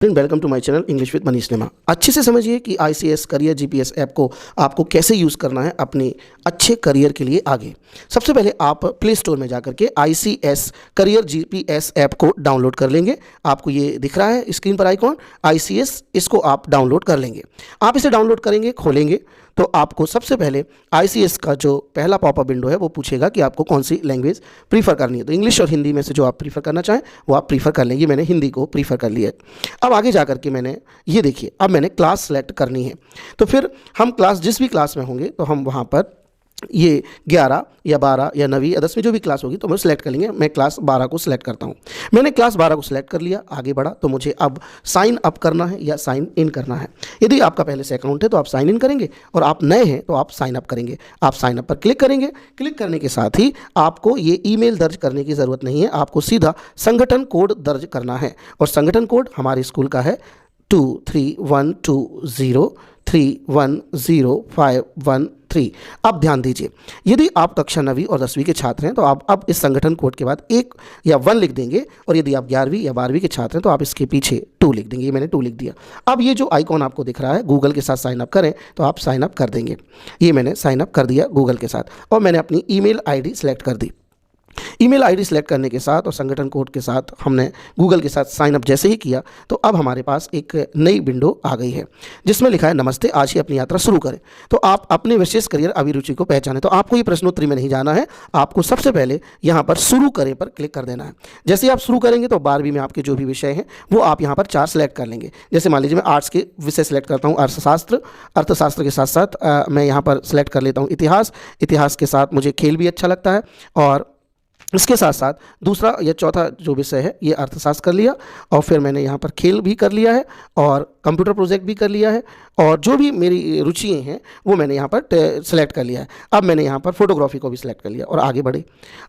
Welcome to my channel English with Manish Nema. अच्छे से समझिए कि ICS करियर GPS ऐप को आपको कैसे यूज़ करना है अपने अच्छे करियर के लिए आगे। सबसे पहले आप प्ले स्टोर में जाकर के ICS करियर GPS ऐप को डाउनलोड कर लेंगे। आपको ये दिख रहा है स्क्रीन पर आइकॉन ICS, इसको आप डाउनलोड कर लेंगे। आप इसे डाउनलोड करेंगे, खोलेंगे तो आपको सबसे पहले ICS का जो पहला पॉपअप विंडो है वो पूछेगा कि आपको कौन सी लैंग्वेज प्रीफर करनी है। तो इंग्लिश और हिंदी में से जो आप प्रीफर करना चाहें वो आप प्रीफर कर लेंगे। मैंने हिंदी को प्रीफर कर लिया है। अब आगे जा कर के मैंने ये देखिए, अब मैंने क्लास सेलेक्ट करनी है। तो फिर हम क्लास जिस भी क्लास में होंगे तो हम वहाँ पर ये 11 या 12 या 9वीं या 10वीं जो भी क्लास होगी तो हम सिलेक्ट कर लेंगे। मैं क्लास 12 को सिलेक्ट करता हूँ। मैंने क्लास 12 को सिलेक्ट कर लिया, आगे बढ़ा तो मुझे अब साइन अप करना है या साइन इन करना है। यदि आपका पहले से अकाउंट है तो आप साइन इन करेंगे और आप नए हैं तो आप साइन अप करेंगे। आप साइन अप पर क्लिक करेंगे। क्लिक करने के साथ ही आपको ये ईमेल दर्ज करने की ज़रूरत नहीं है, आपको सीधा संगठन कोड दर्ज करना है और संगठन कोड हमारे स्कूल का है 231203105113। अब ध्यान दीजिए, यदि आप कक्षा 9वीं और 10वीं के छात्र हैं तो आप अब इस संगठन कोड के बाद 1 या 1 लिख देंगे और यदि आप 11वीं या 12वीं के छात्र हैं तो आप इसके पीछे 2 लिख देंगे। ये मैंने 2 लिख दिया। अब ये जो आइकॉन आपको दिख रहा है गूगल के साथ साइन अप करें तो आप साइन अप कर देंगे। ये मैंने साइन अप कर दिया गूगल के साथ और मैंने अपनी ईमेल आईडी सेलेक्ट कर दी। ईमेल आईडी सेलेक्ट करने के साथ और संगठन कोड के साथ हमने गूगल के साथ साइन अप जैसे ही किया तो अब हमारे पास एक नई विंडो आ गई है जिसमें लिखा है नमस्ते, आज ही अपनी यात्रा शुरू करें। तो आप अपने विशेष करियर अभिरुचि को पहचानें। तो आपको ये प्रश्नोत्तरी में नहीं जाना है, आपको सबसे पहले यहाँ पर शुरू करें पर क्लिक कर देना है। जैसे ही आप शुरू करेंगे तो 12वीं में आपके जो भी विषय हैं वो आप यहाँ पर 4 सेलेक्ट कर लेंगे। जैसे मान लीजिए मैं आर्ट्स के विषय सेलेक्ट करता हूँ अर्थशास्त्र। अर्थशास्त्र के साथ साथ मैं यहाँ पर सेलेक्ट कर लेता हूँ इतिहास। इतिहास के साथ मुझे खेल भी अच्छा लगता है और इसके साथ साथ दूसरा या चौथा जो विषय है ये अर्थशास्त्र कर लिया और फिर मैंने यहाँ पर खेल भी कर लिया है और कंप्यूटर प्रोजेक्ट भी कर लिया है और जो भी मेरी रुचियाँ हैं वो मैंने यहाँ पर सेलेक्ट कर लिया है। अब मैंने यहाँ पर फोटोग्राफी को भी सिलेक्ट कर लिया और आगे बढ़े।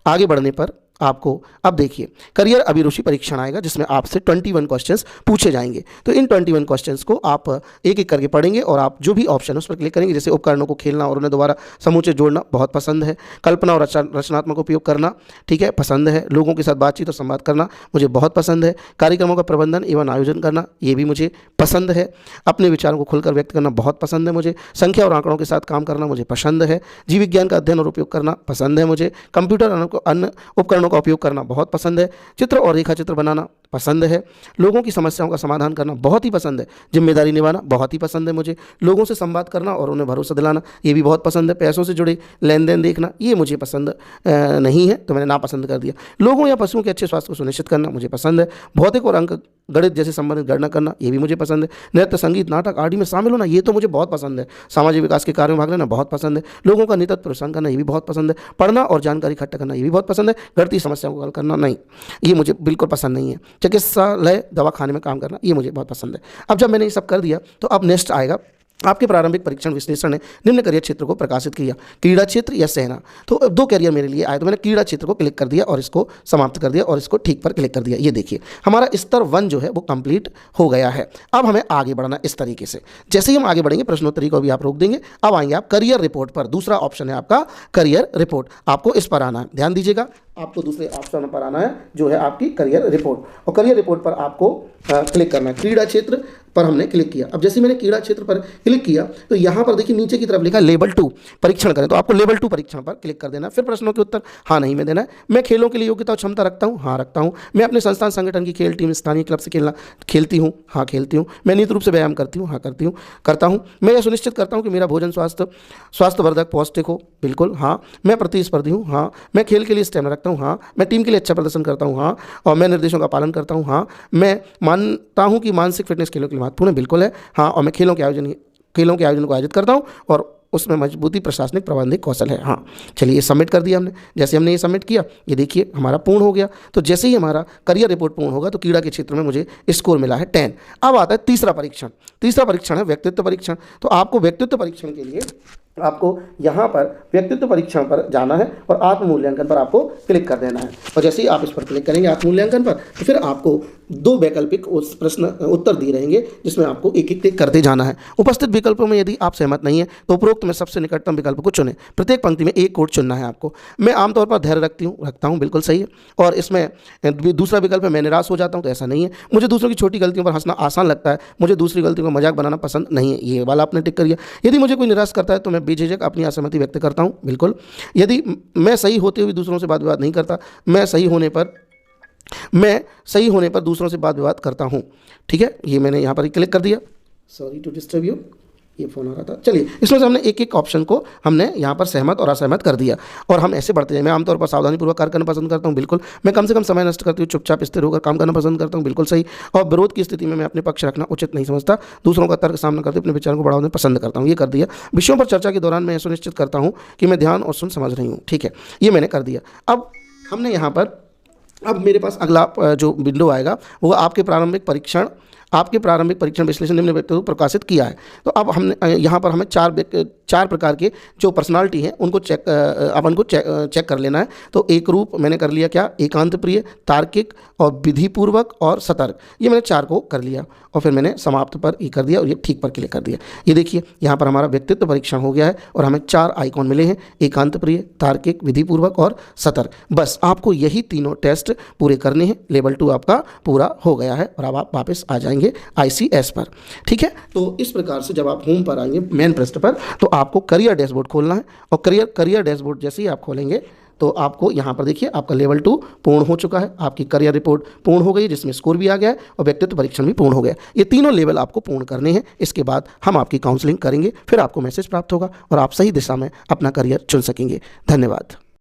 आगे बढ़ने पर आपको अब देखिए करियर अभिरुचि परीक्षण आएगा जिसमें आपसे 21 क्वेश्चंस पूछे जाएंगे। तो इन 21 क्वेश्चंस को आप एक एक करके पढ़ेंगे और आप जो भी ऑप्शन है उस पर क्लिक करेंगे। जैसे उपकरणों को खेलना और उन्हें दोबारा समूचे जोड़ना बहुत पसंद है। कल्पना और रचनात्मक उपयोग करना, ठीक है, पसंद है। लोगों के साथ बातचीत और संवाद करना मुझे बहुत पसंद है। कार्यक्रमों का प्रबंधन एवं आयोजन करना ये भी मुझे पसंद है। अपने विचारों को खुलकर व्यक्त करना बहुत पसंद है मुझे। संख्या और आंकड़ों के साथ काम करना मुझे पसंद है। जीव विज्ञान का अध्ययन और उपयोग करना पसंद है मुझे। कंप्यूटर अन्य उपकरणों का उपयोग करना बहुत पसंद है। चित्र और रेखा चित्र बनाना पसंद है। लोगों की समस्याओं का समाधान करना बहुत ही पसंद है। जिम्मेदारी निभाना बहुत ही पसंद है मुझे। लोगों से संवाद करना और उन्हें भरोसा दिलाना ये भी बहुत पसंद है। पैसों से जुड़े लेन देन देखना ये मुझे पसंद नहीं है तो मैंने नापसंद कर दिया। लोगों या पशुओं के अच्छे स्वास्थ्य को सुनिश्चित करना मुझे पसंद है। भौतिक और अंक गणित जैसे संबंधित गणना करना ये भी मुझे पसंद है। नृत्य, संगीत, नाटक आदि में शामिल होना ये तो मुझे बहुत पसंद है। सामाजिक विकास के कार्यों में भाग लेना बहुत पसंद है। लोगों का नित्य प्रोत्साहन करना ये भी बहुत पसंद है। पढ़ना और जानकारी इकट्ठा करना ये भी बहुत पसंद है। गणितीय समस्याओं को हल करना नहीं, ये मुझे बिल्कुल पसंद नहीं है। चिकित्सालय दवाखाने में काम करना ये मुझे बहुत पसंद है। अब जब मैंने ये सब कर दिया तो अब नेक्स्ट आएगा आपके प्रारंभिक परीक्षण विश्लेषण ने निम्न करियर क्षेत्र को प्रकाशित किया, क्रीड़ा क्षेत्र या सेना। तो 2 करियर मेरे लिए आए तो मैंने क्रीड़ा क्षेत्र को क्लिक कर दिया और इसको समाप्त कर दिया और इसको ठीक पर क्लिक कर दिया। ये देखिए हमारा स्तर 1 जो है वो कंप्लीट हो गया है। अब हमें आगे बढ़ना इस तरीके से। जैसे ही हम आगे बढ़ेंगे प्रश्नोत्तरी को भी आप रोक देंगे। अब आएंगे आप करियर रिपोर्ट पर। दूसरा ऑप्शन है आपका करियर रिपोर्ट। आपको इस पर आना है, ध्यान दीजिएगा, आपको दूसरे ऑप्शन पर आना है जो है आपकी करियर रिपोर्ट और करियर रिपोर्ट पर आपको क्लिक करना है। क्रीड़ा क्षेत्र पर हमने क्लिक किया। अब जैसे मैंने क्रीड़ा क्षेत्र पर क्लिक किया तो यहाँ पर देखिए नीचे की तरफ लिखा लेवल 2 परीक्षण करें। तो आपको लेवल 2 परीक्षण पर क्लिक कर देना है। फिर प्रश्नों के उत्तर हाँ नहीं में देना है। मैं खेलों के लिए योग्यता और क्षमता रखता हूँ, हाँ रखता हूँ। मैं अपने संस्थान संगठन की खेल टीम स्थानीय क्लब से खेलती हूँ, हाँ खेलती हूँ। मैं नियमित रूप से व्यायाम करती हूँ, हाँ करता हूँ। मैं यह सुनिश्चित करता हूँ कि मेरा भोजन स्वास्थ्यवर्धक पौष्टिक हो, बिल्कुल हाँ। मैं प्रतिस्पर्धी हूँ, हाँ। मैं खेल के लिए स्टेमिना रखता हूँ, हाँ। मैं टीम के लिए अच्छा प्रदर्शन करता हूँ, हाँ। और मैं निर्देशों का पालन करता हूँ, हाँ। मैं मानता हूँ कि मानसिक फिटनेस खेलों के लिए महत्वपूर्ण है, बिल्कुल है, हाँ। और मैं खेलों के आयोजन को आयोजित करता हूँ और उसमें मजबूती प्रशासनिक प्रबंधिक कौशल है, हाँ। चलिए ये सबमिट कर दिया हमने। जैसे हमने ये सबमिट किया ये देखिए हमारा पूर्ण हो गया। तो जैसे ही हमारा करियर रिपोर्ट पूर्ण होगा तो क्रीड़ा के क्षेत्र में मुझे स्कोर मिला है 10। अब आता है तीसरा परीक्षण। तीसरा परीक्षण है व्यक्तित्व परीक्षण। तो आपको व्यक्तित्व परीक्षण के लिए आपको यहाँ पर व्यक्तित्व परीक्षण पर जाना है और आत्म मूल्यांकन पर आपको क्लिक कर देना है। और जैसे ही आप इस पर क्लिक करेंगे आत्म मूल्यांकन पर, तो फिर आपको 2 वैकल्पिक उस प्रश्न उत्तर दिए रहेंगे जिसमें आपको एक एक टिक करते जाना है। उपस्थित विकल्पों में यदि आप सहमत नहीं है तो उपरोक्त में सबसे निकटतम विकल्प को चुनें। प्रत्येक पंक्ति में एक कोड चुनना है आपको। मैं आमतौर पर धैर्य रखता हूँ, बिल्कुल सही है। और इसमें दूसरा विकल्प है मैं निराश हो जाता हूँ, तो ऐसा नहीं है। मुझे दूसरों की छोटी गलतियों पर हंसना आसान लगता है, मुझे दूसरी गलतियों का मजाक बनाना पसंद नहीं है, ये वाला आपने टिक करिए। यदि मुझे कोई निराश करता है तो मैं बेझिझक अपनी असहमति व्यक्त करता हूँ, बिल्कुल। यदि मैं सही होते हुए दूसरों से वाद विवाद नहीं करता, मैं सही होने पर दूसरों से वाद विवाद करता हूँ, ठीक है। ये मैंने यहाँ पर क्लिक कर दिया। सॉरी टू डिस्टर्ब यू, ये फ़ोन आ रहा था। चलिए, इसमें से हमने एक एक ऑप्शन को हमने यहाँ पर सहमत और असहमत कर दिया और हम ऐसे बढ़ते हैं। मैं आमतौर पर सावधानीपूर्वक कार्य करना पसंद करता हूँ, बिल्कुल। मैं कम से कम समय नष्ट करती हूँ, चुपचाप स्थिर होकर काम करना पसंद करता हूँ, बिल्कुल सही। और विरोध की स्थिति में मैं अपने पक्ष रखना उचित नहीं समझता, दूसरों का तर्क सामना करते अपने विचारों को बढ़ाना पसंद करता हूँ, ये कर दिया। विषयों पर चर्चा के दौरान मैं सुनिश्चित करता हूँ कि मैं ध्यान और सुन समझ रही हूँ, ठीक है, ये मैंने कर दिया। अब हमने यहाँ पर, अब मेरे पास अगला जो विंडो आएगा वो आपके प्रारंभिक परीक्षण विश्लेषण निम्न व्यक्तित्व को प्रकाशित किया है। तो अब हमने यहाँ पर हमें 4 प्रकार के जो पर्सनालिटी हैं उनको चेक कर लेना है। तो एक रूप मैंने कर लिया, क्या, एकांत प्रिय, तार्किक और विधिपूर्वक और सतर्क, ये मैंने 4 को कर लिया और फिर मैंने समाप्त पर ये कर दिया और ये ठीक पर क्लिक कर दिया। ये देखिए यहाँ पर हमारा व्यक्तित्व परीक्षण हो गया है और हमें 4 आइकॉन मिले हैं, एकांत प्रिय, तार्किक, विधिपूर्वक और सतर्क। बस आपको यही तीनों टेस्ट पूरे करने हैं। लेवल 2 आपका पूरा हो गया है और अब आप वापस आ जाएंगे ICS पर, ठीक है। तो इस प्रकार से जब आप होम पर आएंगे मेन पृष्ठ पर, तो आपको करियर डैशबोर्ड खोलना है और करियर डैशबोर्ड जैसे ही आप खोलेंगे तो आपको यहाँ पर देखिए आपका लेवल 2 पूर्ण हो चुका है, आपकी करियर रिपोर्ट पूर्ण हो गई जिसमें स्कोर भी आ गया है और व्यक्तित्व परीक्षण भी पूर्ण हो गया। ये तीनों लेवल आपको पूर्ण करने हैं। इसके बाद हम आपकी काउंसलिंग करेंगे, फिर आपको मैसेज प्राप्त होगा और आप सही दिशा में अपना करियर चुन सकेंगे। धन्यवाद।